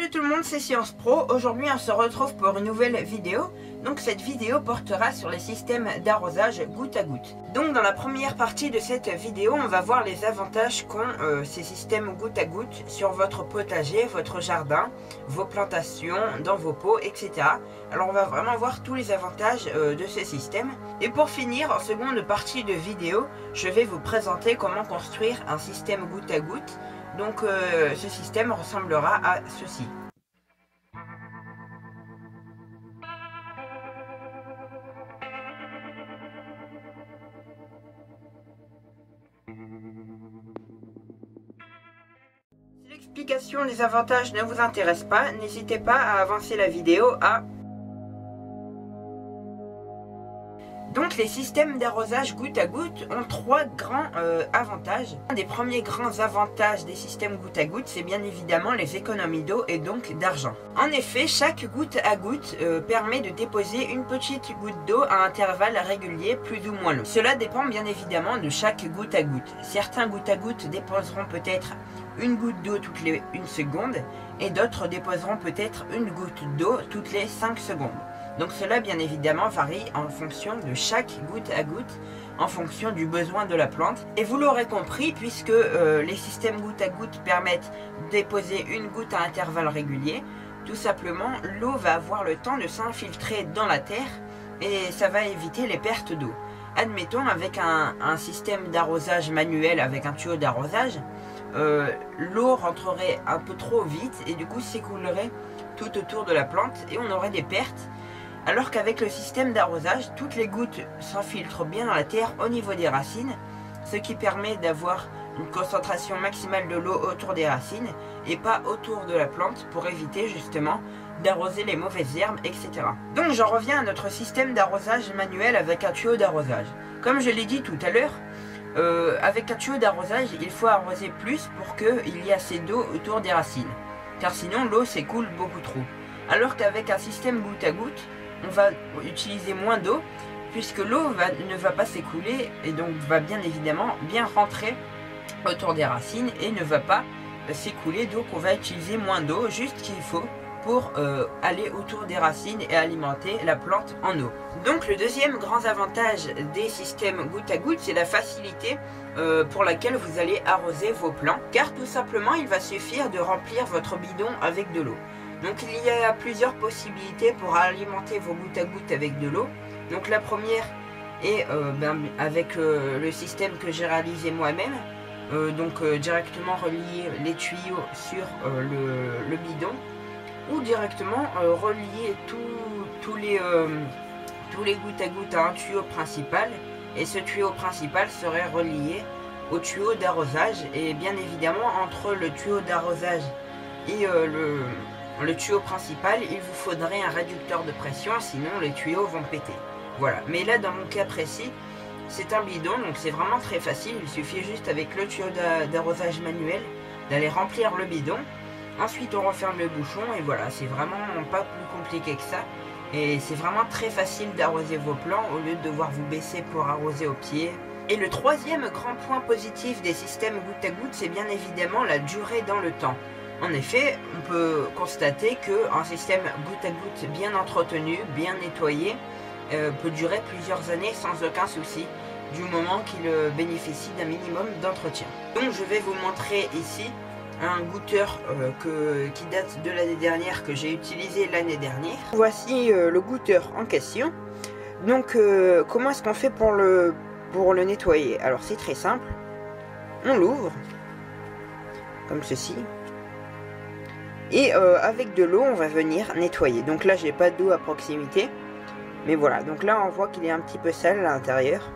Salut tout le monde, c'est Science Pro. Aujourd'hui on se retrouve pour une nouvelle vidéo. Donc cette vidéo portera sur les systèmes d'arrosage goutte à goutte. Donc dans la première partie de cette vidéo, on va voir les avantages qu'ont ces systèmes goutte à goutte sur votre potager, votre jardin, vos plantations, dans vos pots, etc. Alors on va vraiment voir tous les avantages de ces systèmes. Et pour finir, en seconde partie de vidéo, je vais vous présenter comment construire un système goutte à goutte. Donc ce système ressemblera à ceci. Si l'explication des avantages ne vous intéresse pas, n'hésitez pas à avancer la vidéo à... Donc les systèmes d'arrosage goutte à goutte ont trois grands avantages. Un des premiers grands avantages des systèmes goutte à goutte, c'est bien évidemment les économies d'eau et donc d'argent. En effet, chaque goutte à goutte permet de déposer une petite goutte d'eau à intervalles réguliers plus ou moins longs. Cela dépend bien évidemment de chaque goutte à goutte. Certains gouttes à goutte déposeront peut-être une goutte d'eau toutes les 1 seconde et d'autres déposeront peut-être une goutte d'eau toutes les 5 secondes. Donc cela bien évidemment varie en fonction de chaque goutte à goutte, en fonction du besoin de la plante. Et vous l'aurez compris, puisque les systèmes goutte à goutte permettent de déposer une goutte à intervalles réguliers, tout simplement l'eau va avoir le temps de s'infiltrer dans la terre et ça va éviter les pertes d'eau. Admettons avec un système d'arrosage manuel, avec un tuyau d'arrosage, l'eau rentrerait un peu trop vite et du coup s'écoulerait tout autour de la plante et on aurait des pertes. Alors qu'avec le système d'arrosage, toutes les gouttes s'infiltrent bien dans la terre au niveau des racines, ce qui permet d'avoir une concentration maximale de l'eau autour des racines et pas autour de la plante pour éviter justement d'arroser les mauvaises herbes, etc. Donc j'en reviens à notre système d'arrosage manuel avec un tuyau d'arrosage. Comme je l'ai dit tout à l'heure, avec un tuyau d'arrosage, il faut arroser plus pour qu'il y ait assez d'eau autour des racines, car sinon l'eau s'écoule beaucoup trop. Alors qu'avec un système goutte à goutte, on va utiliser moins d'eau puisque l'eau ne va pas s'écouler et donc va bien évidemment bien rentrer autour des racines et ne va pas s'écouler, donc on va utiliser moins d'eau, juste qu'il faut pour aller autour des racines et alimenter la plante en eau. Donc le deuxième grand avantage des systèmes goutte à goutte, c'est la facilité pour laquelle vous allez arroser vos plants, car tout simplement il va suffire de remplir votre bidon avec de l'eau. Donc il y a plusieurs possibilités pour alimenter vos gouttes à gouttes avec de l'eau. Donc la première est avec le système que j'ai réalisé moi-même. Directement relier les tuyaux sur le bidon. Ou directement relier tous les gouttes à gouttes à un tuyau principal. Et ce tuyau principal serait relié au tuyau d'arrosage. Et bien évidemment entre le tuyau d'arrosage et le tuyau principal, il vous faudrait un réducteur de pression, sinon les tuyaux vont péter. Voilà, mais là dans mon cas précis, c'est un bidon, donc c'est vraiment très facile. Il suffit juste avec le tuyau d'arrosage manuel d'aller remplir le bidon. Ensuite on referme le bouchon et voilà, c'est vraiment pas plus compliqué que ça. Et c'est vraiment très facile d'arroser vos plants au lieu de devoir vous baisser pour arroser au pied. Et le troisième grand point positif des systèmes goutte à goutte, c'est bien évidemment la durée dans le temps. En effet, on peut constater qu'un système goutte à goutte bien entretenu, bien nettoyé, peut durer plusieurs années sans aucun souci, du moment qu'il bénéficie d'un minimum d'entretien. Donc je vais vous montrer ici un goutteur qui date de l'année dernière, que j'ai utilisé l'année dernière. Voici le goutteur en question. Donc comment est-ce qu'on fait pour le nettoyer? Alors c'est très simple, on l'ouvre, comme ceci. Et avec de l'eau, on va venir nettoyer. Donc là, j'ai pas d'eau à proximité. Mais voilà, donc là, on voit qu'il est un petit peu sale à l'intérieur.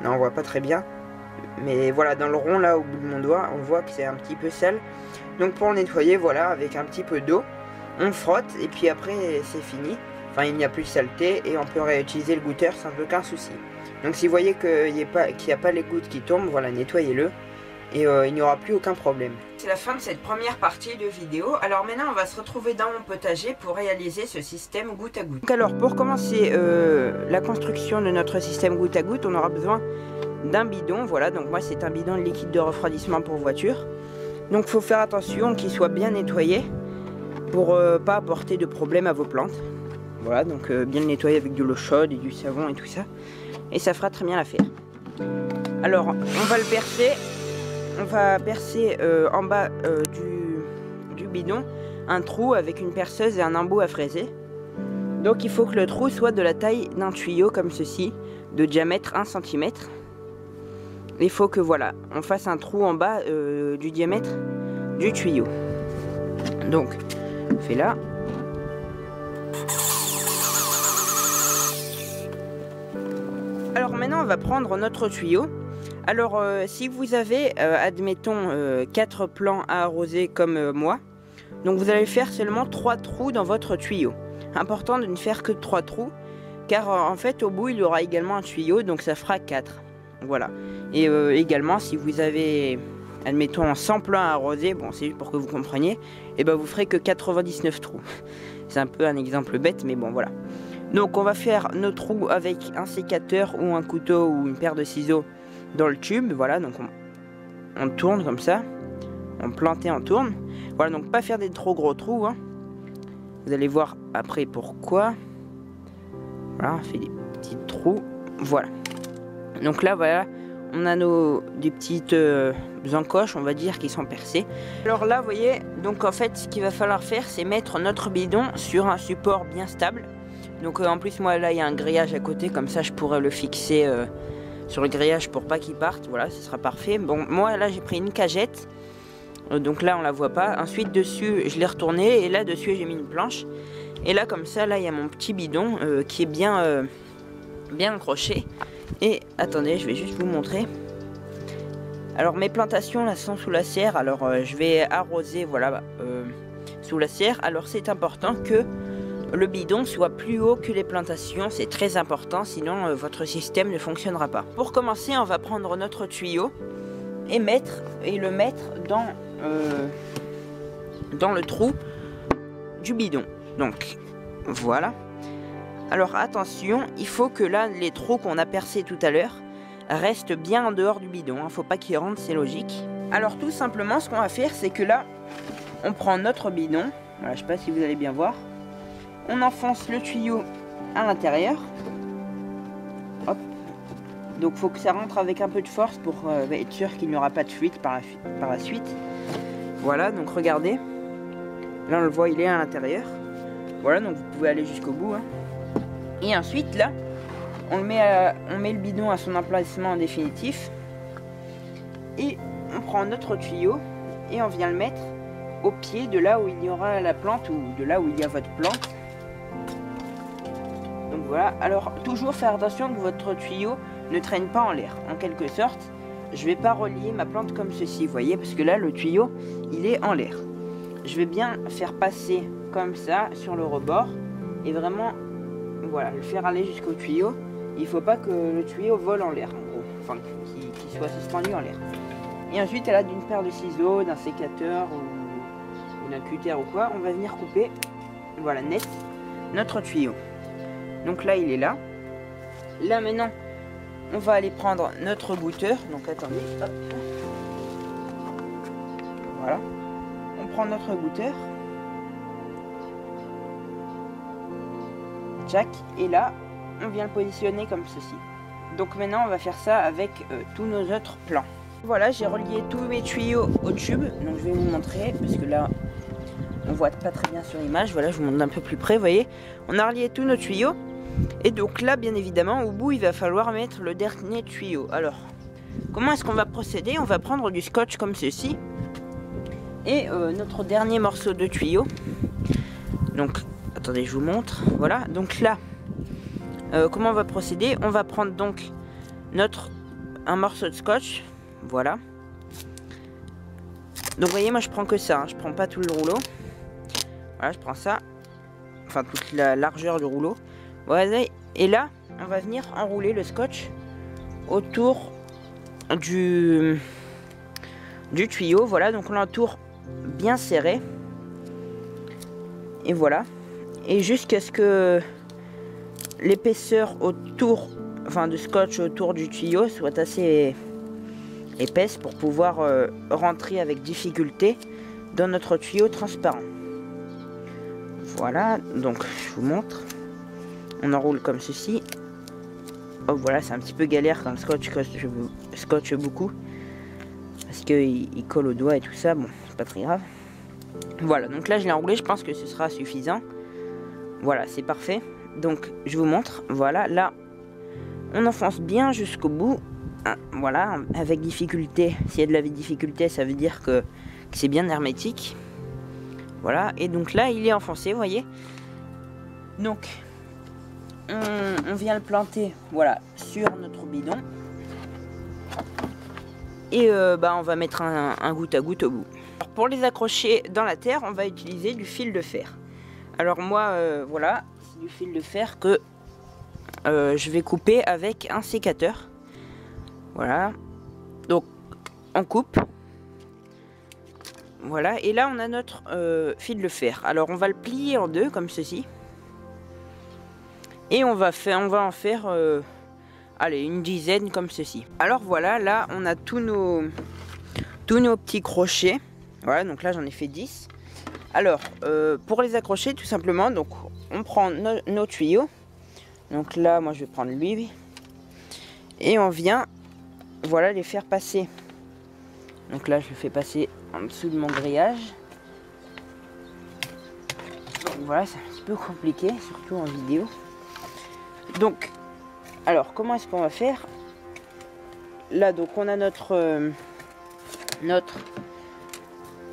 Non, on voit pas très bien. Mais voilà, dans le rond, là, au bout de mon doigt, on voit que c'est un petit peu sale. Donc pour le nettoyer, voilà, avec un petit peu d'eau, on frotte et puis après, c'est fini. Enfin, il n'y a plus de saleté et on peut réutiliser le goutteur sans aucun souci. Donc si vous voyez qu'il n'y a pas les gouttes qui tombent, voilà, nettoyez-le. Et il n'y aura plus aucun problème. C'est la fin de cette première partie de vidéo. Alors maintenant on va se retrouver dans mon potager pour réaliser ce système goutte à goutte. Donc alors pour commencer la construction de notre système goutte à goutte, on aura besoin d'un bidon. Voilà, donc moi c'est un bidon de liquide de refroidissement pour voiture. Donc il faut faire attention qu'il soit bien nettoyé pour pas apporter de problème à vos plantes. Voilà, donc bien le nettoyer avec de l'eau chaude et du savon et tout ça. Et ça fera très bien l'affaire. Alors, on va le percer. On va percer en bas du bidon un trou avec une perceuse et un embout à fraiser. Donc il faut que le trou soit de la taille d'un tuyau comme ceci, de diamètre 1 cm. Il faut que voilà, on fasse un trou en bas du diamètre du tuyau. Donc, on fait là. Alors maintenant on va prendre notre tuyau. Alors si vous avez admettons 4 plants à arroser comme moi, donc vous allez faire seulement 3 trous dans votre tuyau. Important de ne faire que 3 trous, car en fait au bout il y aura également un tuyau, donc ça fera 4. Voilà. Et également si vous avez admettons 100 plants à arroser, bon c'est juste pour que vous compreniez, et ben vous ferez que 99 trous. C'est un peu un exemple bête, mais bon voilà. Donc on va faire nos trous avec un sécateur ou un couteau ou une paire de ciseaux dans le tube. Voilà, donc on tourne comme ça. On plante et on tourne. Voilà, donc pas faire des trop gros trous. Hein. Vous allez voir après pourquoi. Voilà, on fait des petits trous. Voilà. Donc là, voilà, on a des petites encoches, on va dire, qui sont percées. Alors là, vous voyez, donc en fait, ce qu'il va falloir faire, c'est mettre notre bidon sur un support bien stable. Donc en plus moi là il y a un grillage à côté, comme ça je pourrais le fixer sur le grillage pour pas qu'il parte. Voilà, ce sera parfait. Bon, moi là j'ai pris une cagette, donc là on la voit pas. Ensuite dessus je l'ai retourné et là dessus j'ai mis une planche. Et là comme ça, là il y a mon petit bidon qui est bien accroché. Et attendez, je vais juste vous montrer. Alors mes plantations là sont sous la serre, alors je vais arroser voilà sous la serre. Alors c'est important que le bidon soit plus haut que les plantations, c'est très important, sinon votre système ne fonctionnera pas. Pour commencer, on va prendre notre tuyau et le mettre dans le trou du bidon. Donc voilà. Alors attention, il faut que là les trous qu'on a percés tout à l'heure restent bien en dehors du bidon, hein. Faut pas qu'ils rentrent, c'est logique. Alors tout simplement, ce qu'on va faire, c'est que là on prend notre bidon. Voilà, je sais pas si vous allez bien voir. On enfonce le tuyau à l'intérieur. Hop. Donc il faut que ça rentre avec un peu de force pour être sûr qu'il n'y aura pas de fuite par la suite. Voilà, donc regardez. Là on le voit, il est à l'intérieur. Voilà, donc vous pouvez aller jusqu'au bout. Hein. Et ensuite là, on met le bidon à son emplacement définitif. Et on prend notre tuyau et on vient le mettre au pied de là où il y aura la plante ou de là où il y a votre plante. Donc voilà, alors toujours faire attention que votre tuyau ne traîne pas en l'air. En quelque sorte, je vais pas relier ma plante comme ceci, vous voyez, parce que là le tuyau il est en l'air. Je vais bien faire passer comme ça sur le rebord et vraiment voilà, le faire aller jusqu'au tuyau. Il faut pas que le tuyau vole en l'air en gros, enfin qu'il soit suspendu en l'air. Et ensuite là d'une paire de ciseaux, d'un sécateur ou d'un cutter ou quoi, on va venir couper, voilà, net notre tuyau. Donc là il est là. Là maintenant on va aller prendre notre goutteur. Donc attendez, hop. Voilà. On prend notre goutteur. Jack. Et là on vient le positionner comme ceci. Donc maintenant on va faire ça avec tous nos autres plans. Voilà, j'ai relié tous mes tuyaux au tube. Donc je vais vous montrer parce que là on voit pas très bien sur l'image. Voilà, je vous montre un peu plus près, vous voyez. On a relié tous nos tuyaux. Et donc là, bien évidemment, au bout, il va falloir mettre le dernier tuyau. Alors, comment est-ce qu'on va procéder? On va prendre du scotch comme ceci. Et notre dernier morceau de tuyau. Donc, attendez, je vous montre. Voilà, donc là, comment on va procéder? On va prendre donc un morceau de scotch. Voilà. Donc, vous voyez, moi, je prends que ça. Hein, je prends pas tout le rouleau. Voilà, je prends ça. Enfin, toute la largeur du rouleau. Voilà, et là, on va venir enrouler le scotch autour du tuyau. Voilà, donc on l'entoure bien serré. Et voilà. Et jusqu'à ce que l'épaisseur autour, enfin de scotch autour du tuyau soit assez épaisse pour pouvoir rentrer avec difficulté dans notre tuyau transparent. Voilà, donc je vous montre. On enroule comme ceci. Oh voilà, c'est un petit peu galère quand le scotch beaucoup. Parce qu'il colle au doigt et tout ça, bon, c'est pas très grave. Voilà, donc là je l'ai enroulé, je pense que ce sera suffisant. Voilà, c'est parfait. Donc je vous montre, voilà, là on enfonce bien jusqu'au bout. Voilà, avec difficulté. S'il y a de la difficulté, ça veut dire que c'est bien hermétique. Voilà, et donc là il est enfoncé, vous voyez. Donc on vient le planter, voilà, sur notre bidon. Et on va mettre un goutte à goutte au bout. Alors, pour les accrocher dans la terre, on va utiliser du fil de fer. Alors moi, voilà, c'est du fil de fer que je vais couper avec un sécateur. Voilà, donc on coupe. Voilà, et là on a notre fil de fer. Alors on va le plier en deux comme ceci. Et on va en faire allez, une dizaine comme ceci. Alors voilà, là on a tous nos petits crochets. Voilà, donc là j'en ai fait 10. Alors pour les accrocher tout simplement, donc on prend nos tuyaux. Donc là moi je vais prendre lui. Et on vient, voilà, les faire passer. Donc là je le fais passer en dessous de mon grillage. Donc voilà, c'est un petit peu compliqué, surtout en vidéo. Donc, alors comment est-ce qu'on va faire? Là donc on a notre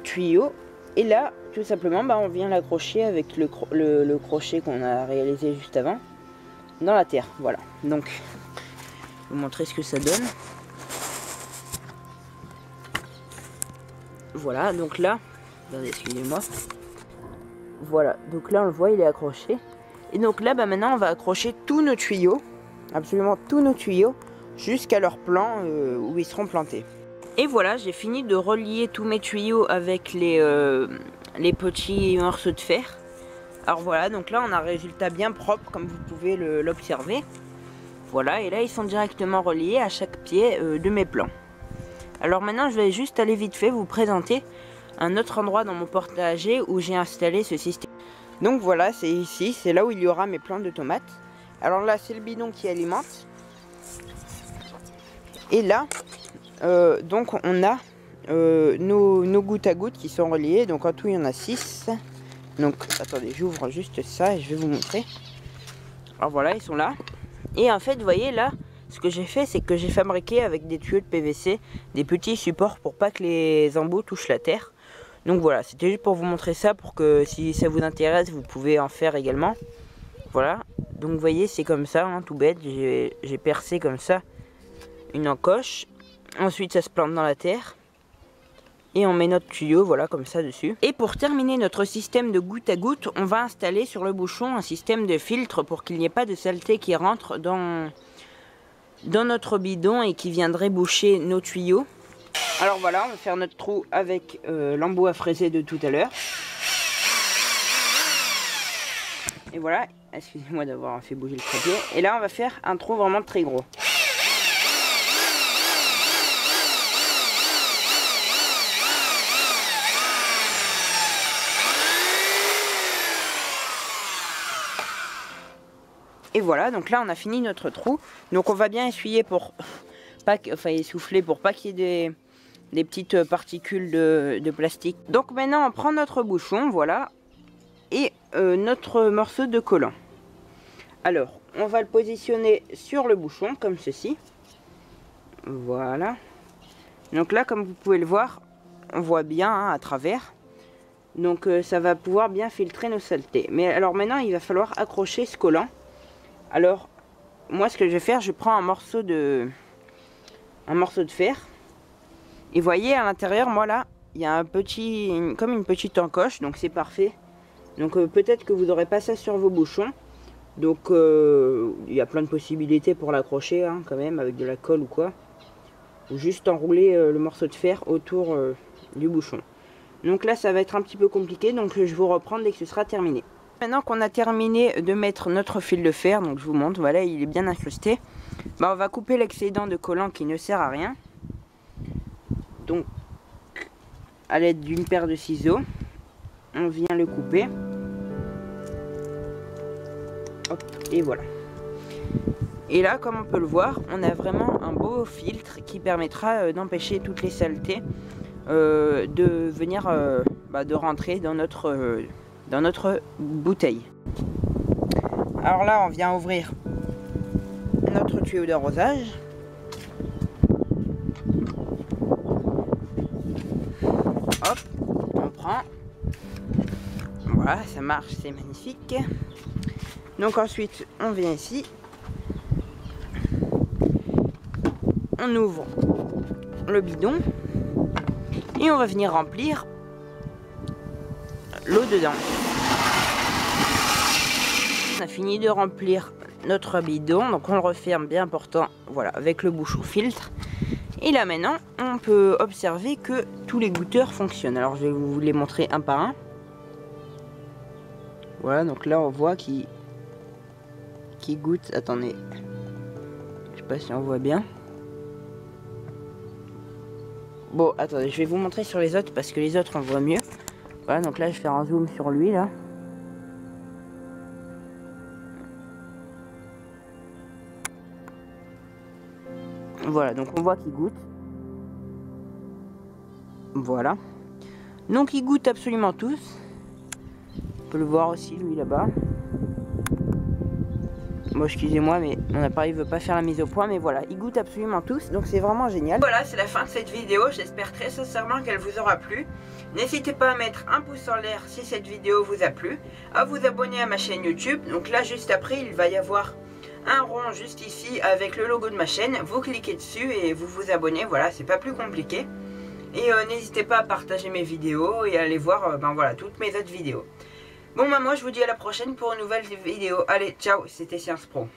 tuyau. Et là tout simplement on vient l'accrocher avec le crochet qu'on a réalisé juste avant dans la terre. Voilà, donc je vais vous montrer ce que ça donne. Voilà, donc là, attendez, excusez-moi. Voilà, donc là on le voit, il est accroché. Et donc là, maintenant on va accrocher tous nos tuyaux, absolument tous nos tuyaux, jusqu'à leur plan où ils seront plantés. Et voilà, j'ai fini de relier tous mes tuyaux avec les petits morceaux de fer. Alors voilà, donc là on a un résultat bien propre comme vous pouvez l'observer. Voilà, et là ils sont directement reliés à chaque pied de mes plans. Alors maintenant je vais juste aller vite fait vous présenter un autre endroit dans mon potager où j'ai installé ce système. Donc voilà, c'est ici, c'est là où il y aura mes plants de tomates. Alors là c'est le bidon qui alimente. Et là, donc on a nos gouttes à gouttes qui sont reliées. Donc en tout il y en a 6. Donc attendez, j'ouvre juste ça et je vais vous montrer. Alors voilà, ils sont là. Et en fait vous voyez là, ce que j'ai fait c'est que j'ai fabriqué avec des tuyaux de PVC des petits supports pour pas que les embouts touchent la terre. Donc voilà, c'était juste pour vous montrer ça, pour que si ça vous intéresse vous pouvez en faire également. Voilà, donc vous voyez c'est comme ça, hein, tout bête, j'ai percé comme ça une encoche. Ensuite ça se plante dans la terre. Et on met notre tuyau, voilà, comme ça dessus. Et pour terminer notre système de goutte à goutte, on va installer sur le bouchon un système de filtre pour qu'il n'y ait pas de saleté qui rentre dans notre bidon et qui viendrait boucher nos tuyaux. Alors voilà, on va faire notre trou avec l'embout à fraiser de tout à l'heure. Et voilà, excusez-moi d'avoir fait bouger le trépied. Et là on va faire un trou vraiment très gros. Et voilà, donc là on a fini notre trou. Donc on va bien essuyer pour pas essouffler pour pas qu'il y ait des petites particules de plastique. Donc maintenant on prend notre bouchon, voilà, et notre morceau de collant. Alors on va le positionner sur le bouchon comme ceci. Voilà. Donc là comme vous pouvez le voir, on voit bien hein, à travers. Donc ça va pouvoir bien filtrer nos saletés. Mais alors maintenant il va falloir accrocher ce collant. Alors, moi ce que je vais faire, je prends un morceau de fer. Et voyez à l'intérieur, moi là, il y a comme une petite encoche, donc c'est parfait. Donc peut-être que vous n'aurez pas ça sur vos bouchons. Donc il y a plein de possibilités pour l'accrocher hein, quand même, avec de la colle ou quoi. Ou juste enrouler le morceau de fer autour du bouchon. Donc là ça va être un petit peu compliqué, donc je vous reprends dès que ce sera terminé. Maintenant qu'on a terminé de mettre notre fil de fer, donc je vous montre, voilà, il est bien incrusté. On va couper l'excédent de collant qui ne sert à rien. Donc, à l'aide d'une paire de ciseaux, on vient le couper. et voilà. Et là, comme on peut le voir, on a vraiment un beau filtre qui permettra d'empêcher toutes les saletés de venir, de rentrer dans notre bouteille. Alors là, on vient ouvrir notre tuyau d'arrosage. Hop, on prend. Voilà, ça marche, c'est magnifique. Donc ensuite, on vient ici. On ouvre le bidon. Et on va venir remplir l'eau dedans. On a fini de remplir notre bidon. Donc on le referme bien important. Voilà, avec le bouchon filtre. Et là maintenant, on peut observer que tous les goûteurs fonctionnent. Alors je vais vous les montrer un par un. Voilà, donc là on voit qu'il goûte. Attendez, je sais pas si on voit bien. Bon, attendez, je vais vous montrer sur les autres parce que les autres on voit mieux. Voilà, donc là je vais faire un zoom sur lui là. Voilà, donc on voit qu'il goûte. Voilà. Donc il goûte absolument tous. On peut le voir aussi lui là-bas. Bon, excusez-moi, mais mon appareil veut pas faire la mise au point, mais voilà, ils goûtent absolument tous, donc c'est vraiment génial. Voilà, c'est la fin de cette vidéo, j'espère très sincèrement qu'elle vous aura plu. N'hésitez pas à mettre un pouce en l'air si cette vidéo vous a plu, à vous abonner à ma chaîne YouTube. Donc là, juste après, il va y avoir un rond juste ici avec le logo de ma chaîne. Vous cliquez dessus et vous vous abonnez, voilà, c'est pas plus compliqué. Et n'hésitez pas à partager mes vidéos et à aller voir voilà, toutes mes autres vidéos. Bon, moi je vous dis à la prochaine pour une nouvelle vidéo. Allez, ciao, c'était Sciences Pro.